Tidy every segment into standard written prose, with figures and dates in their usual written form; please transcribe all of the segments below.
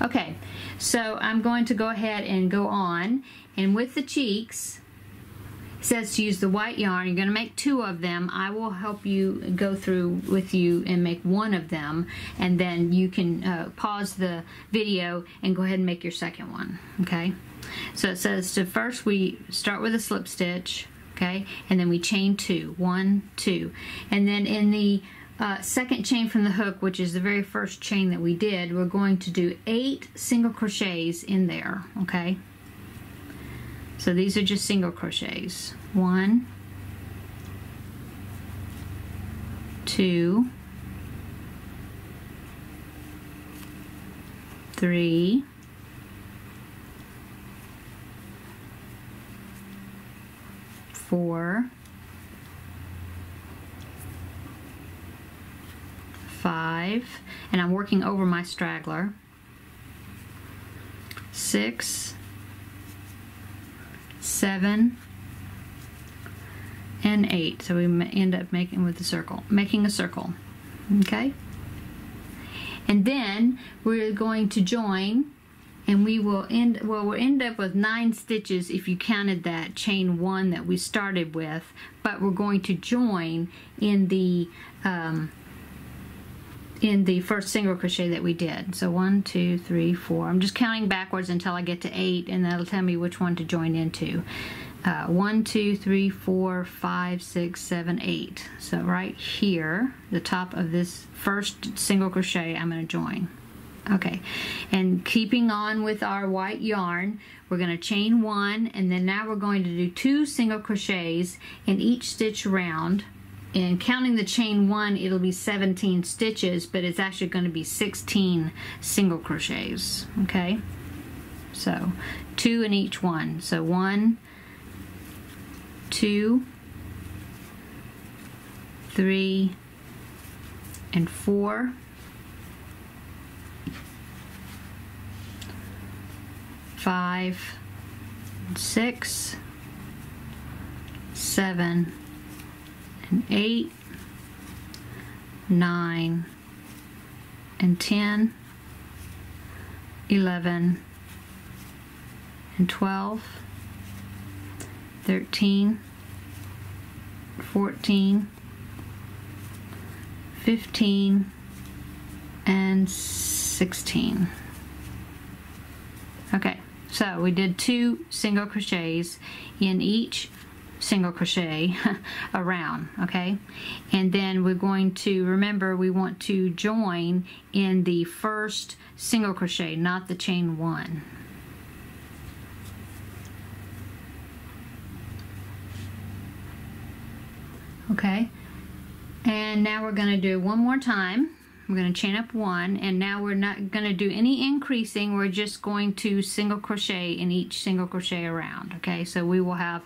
Okay, so I'm going to go ahead and go on, and with the cheeks, it says to use the white yarn. You're going to make 2 of them. I will help you go through with you and make 1 of them, and then you can pause the video and go ahead and make your second one. Okay, so it says to first we start with a slip stitch, okay, and then we chain 2, 1, 2, and then in the second chain from the hook, which is the very first chain that we did, we're going to do 8 single crochets in there. Okay, so these are just single crochets. 1, 2, 3, 4, 5, and I'm working over my straggler. 6, 7, and 8. So we end up making a circle. Okay, and then we're going to join, and we will we'll end up with 9 stitches if you counted that chain 1 that we started with, but we're going to join in the first single crochet that we did. So 1, 2, 3, 4. I'm just counting backwards until I get to 8, and that'll tell me which one to join into. 1, 2, 3, 4, 5, 6, 7, 8. So right here, the top of this first single crochet, I'm going to join. Okay, and keeping on with our white yarn, we're going to chain 1, and then now we're going to do 2 single crochets in each stitch around. And counting the chain 1, it'll be 17 stitches, but it's actually going to be 16 single crochets. Okay, so 2 in each one. So 1, 2, 3, and 4. 5, 6, 7, and 8, 9, and 10, 11, and 12, 13, 14, 15, and 16. Okay, so we did 2 single crochets in each single crochet around, okay, and then we're going to remember we want to join in the first single crochet, not the chain 1. Okay, and now we're going to do it one more time. We're going to chain up 1, and now we're not going to do any increasing. We're just going to single crochet in each single crochet around. Okay, so we will have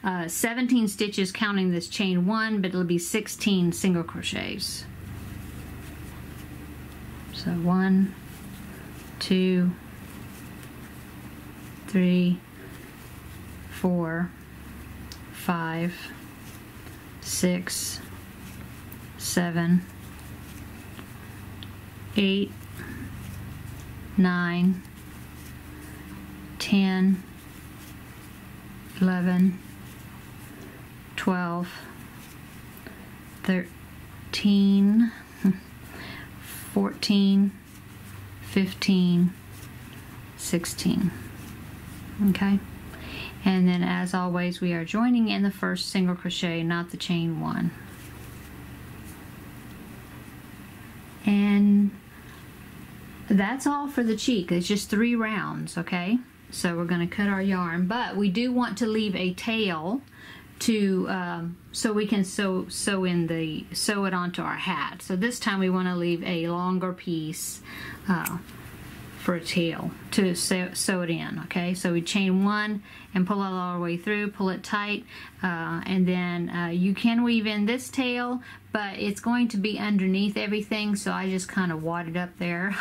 17 stitches counting this chain 1, but it'll be 16 single crochets. So 1, 2, 3, 4, 5, 6, 7, 8, 9, 10, 11, 12, 13, 14, 15, 16. Okay, and then as always we are joining in the first single crochet, not the chain 1. And that's all for the cheek. It's just 3 rounds. Okay, so we're going to cut our yarn, but we do want to leave a tail to so we can sew it onto our hat. So this time we want to leave a longer piece for a tail to sew it in. Okay, so we chain 1 and pull it all the way through, pull it tight, and then you can weave in this tail, but it's going to be underneath everything, so I just kind of wad it up there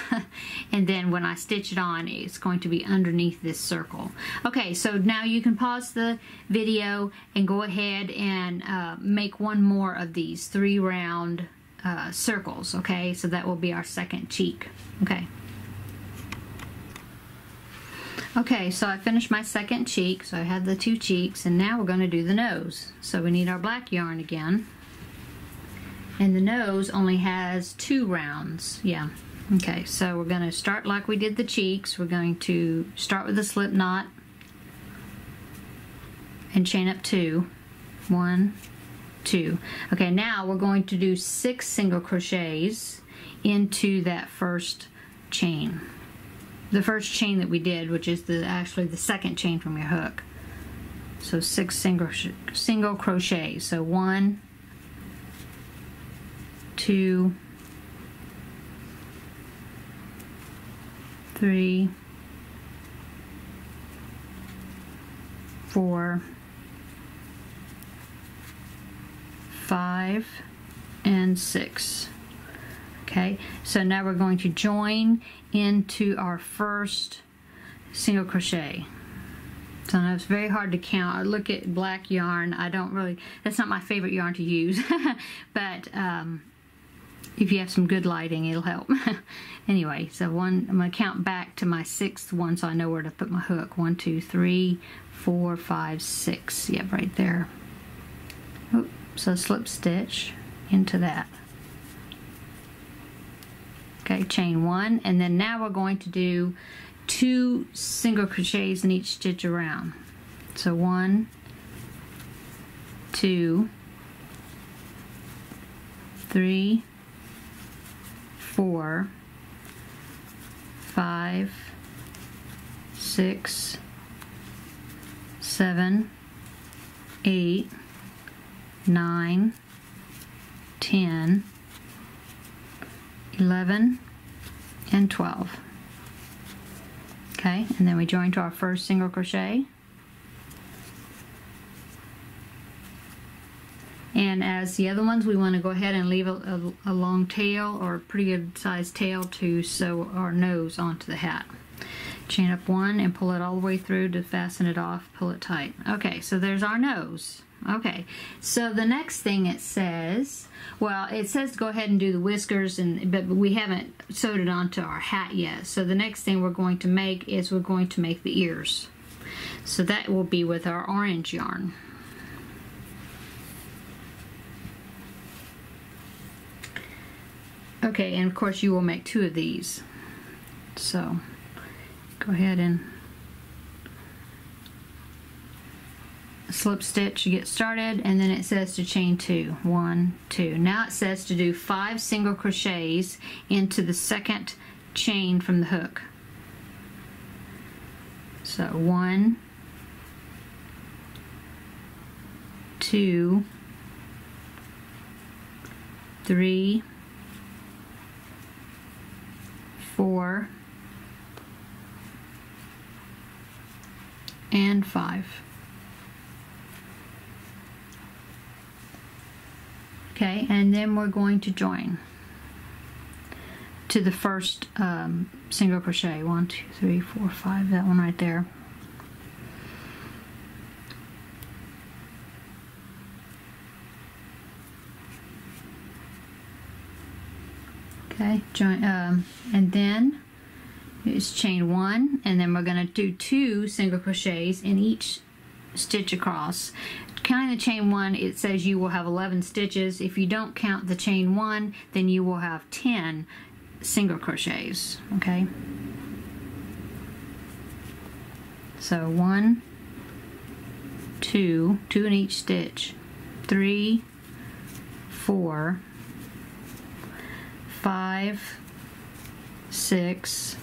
and then when I stitch it on, it's going to be underneath this circle. Okay, so now you can pause the video and go ahead and make one more of these 3 round circles. Okay, so that will be our second cheek. Okay. Okay, so I finished my second cheek, so I have the 2 cheeks, and now we're going to do the nose. So we need our black yarn again. And the nose only has 2 rounds. Yeah. Okay, so we're going to start like we did the cheeks. We're going to start with a slip knot and chain up 2. 1, 2. Okay, now we're going to do 6 single crochets into that first chain. The first chain that we did, which is actually the second chain from your hook. So 6 single crochets. So 1, 2, 3, 4, 5, and 6. Okay, so now we're going to join into our first single crochet. So I know it's very hard to count. I look at black yarn. That's not my favorite yarn to use, but if you have some good lighting, it'll help. Anyway, so I'm going to count back to my 6th one so I know where to put my hook. 1, 2, 3, 4, 5, 6. Yep, right there. Oops, so slip stitch into that. Okay, chain 1, and then now we're going to do 2 single crochets in each stitch around. So 1, 2, 3, 4, 5, 6, 7, 8, 9, 10, 11, and 12. Okay, and then we join to our first single crochet. And as the other ones, we want to go ahead and leave a long tail or a pretty good sized tail to sew our nose onto the hat. Chain up 1 and pull it all the way through to fasten it off, pull it tight. Okay, so there's our nose. Okay, so the next thing it says, well, it says to go ahead and do the whiskers, but we haven't sewed it onto our hat yet. So the next thing we're going to make is we're going to make the ears. So that will be with our orange yarn. Okay, and of course you will make 2 of these. So go ahead and slip stitch to get started, and then it says to chain 2. 1, 2. Now it says to do 5 single crochets into the second chain from the hook. So 1, 2, 3, 4, and 5. Okay, and then we're going to join to the first single crochet. 1, 2, 3, 4, 5, that one right there. Okay, join, and then it's chain 1, and then we're going to do 2 single crochets in each stitch across. Counting the chain 1, it says you will have 11 stitches. If you don't count the chain 1, then you will have 10 single crochets. Okay, so 1, 2, 2 in each stitch, 3, 4, 5, 6,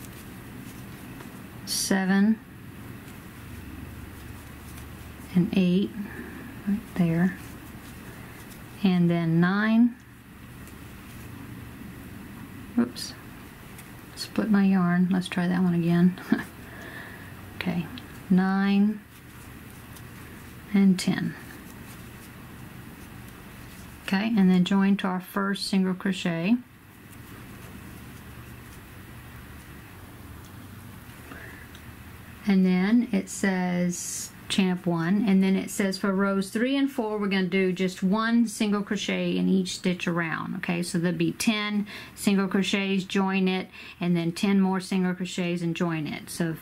7, and 8 right there, and then 9. Whoops, split my yarn. Let's try that one again. Okay, 9 and 10. Okay, and then join to our first single crochet. And then it says chain up 1, and then it says for rows 3 and 4 we're going to do just 1 single crochet in each stitch around. Okay, so there'll be 10 single crochets, join it, and then 10 more single crochets and join it. So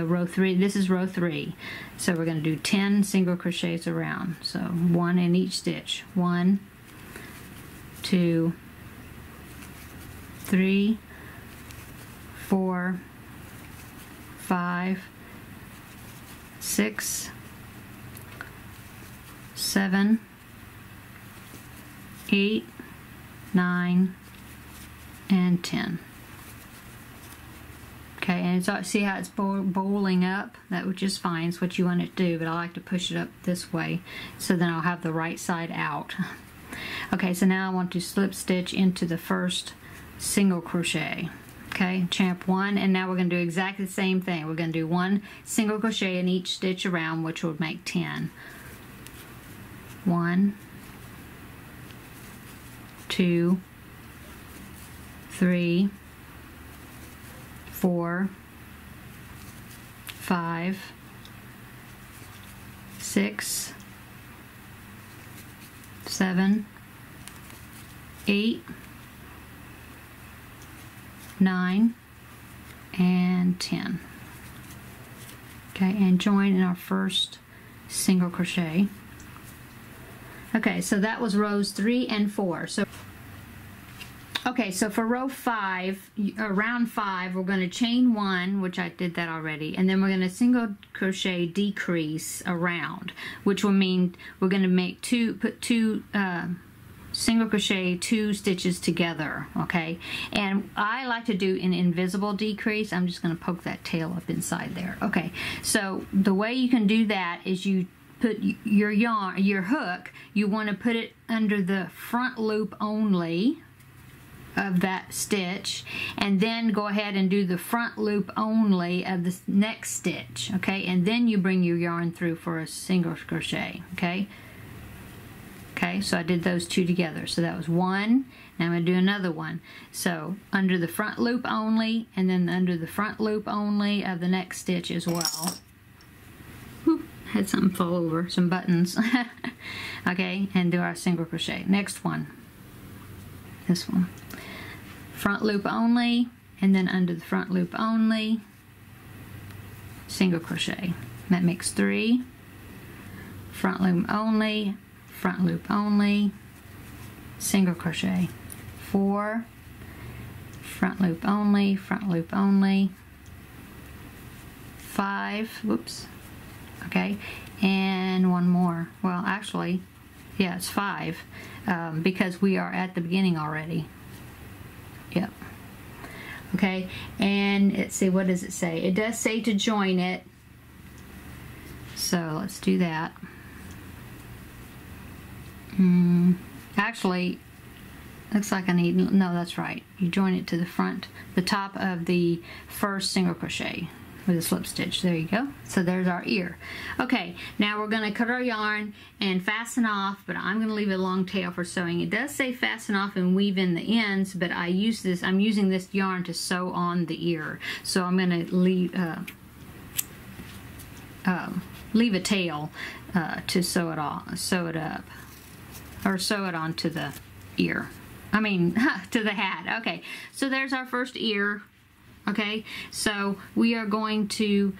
row 3, this is row 3, so we're going to do 10 single crochets around, so 1 in each stitch. 1, 2, 3, 4, 5, 6, 7, 8, 9, and 10. Okay, and so see how it's bowling up? That which is fine, it's what you want it to do, but I like to push it up this way so then I'll have the right side out. Okay, so now I want to slip stitch into the first single crochet. Okay, chain up 1, and now we're going to do exactly the same thing. We're going to do 1 single crochet in each stitch around, which would make 10. 1, 2, 3, 4, 5, 6, 7, 8, 9, and 10. Okay, and join in our first single crochet. Okay, so that was rows 3 and 4. So okay, so for row 5, round 5, we're going to chain 1, which I did that already, and then we're going to single crochet decrease around, which will mean we're going to put two single crochet 2 stitches together. Okay, and I like to do an invisible decrease. I'm just going to poke that tail up inside there. Okay, so the way you can do that is you put your hook, you want to put it under the front loop only of that stitch, and then go ahead and do the front loop only of the next stitch. Okay, and then you bring your yarn through for a single crochet. Okay, so I did those 2 together. So that was 1. Now I'm going to do another one. So under the front loop only, and then under the front loop only of the next stitch as well. Whoop, had something fall over, some buttons. Okay, and do our single crochet. Next one, this one. Front loop only, and then under the front loop only, single crochet. That makes 3. Front loop only, front loop only, single crochet. 4, front loop only, front loop only, 5, whoops, okay, and one more. Well, actually, yeah, it's 5 because we are at the beginning already. Yep. Okay, and let's see, what does it say? It does say to join it, so let's do that. Actually, looks like I need, no, that's right. You join it to the front, the top of the first single crochet with a slip stitch. There you go. So there's our ear. Okay, now we're going to cut our yarn and fasten off, but I'm going to leave a long tail for sewing. It does say fasten off and weave in the ends, but I'm using this yarn to sew on the ear. So I'm going to leave a tail to sew it up, or sew it onto the ear. I mean, to the hat. Okay, so there's our first ear. Okay, so we are going to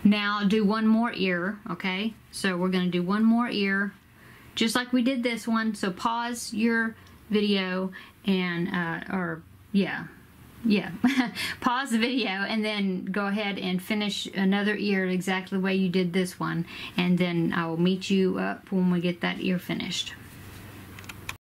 now do one more ear. Okay, so we're going to do one more ear, just like we did this one. So pause your video and, pause the video and then go ahead and finish another ear exactly the way you did this one, and then I will meet you up when we get that ear finished.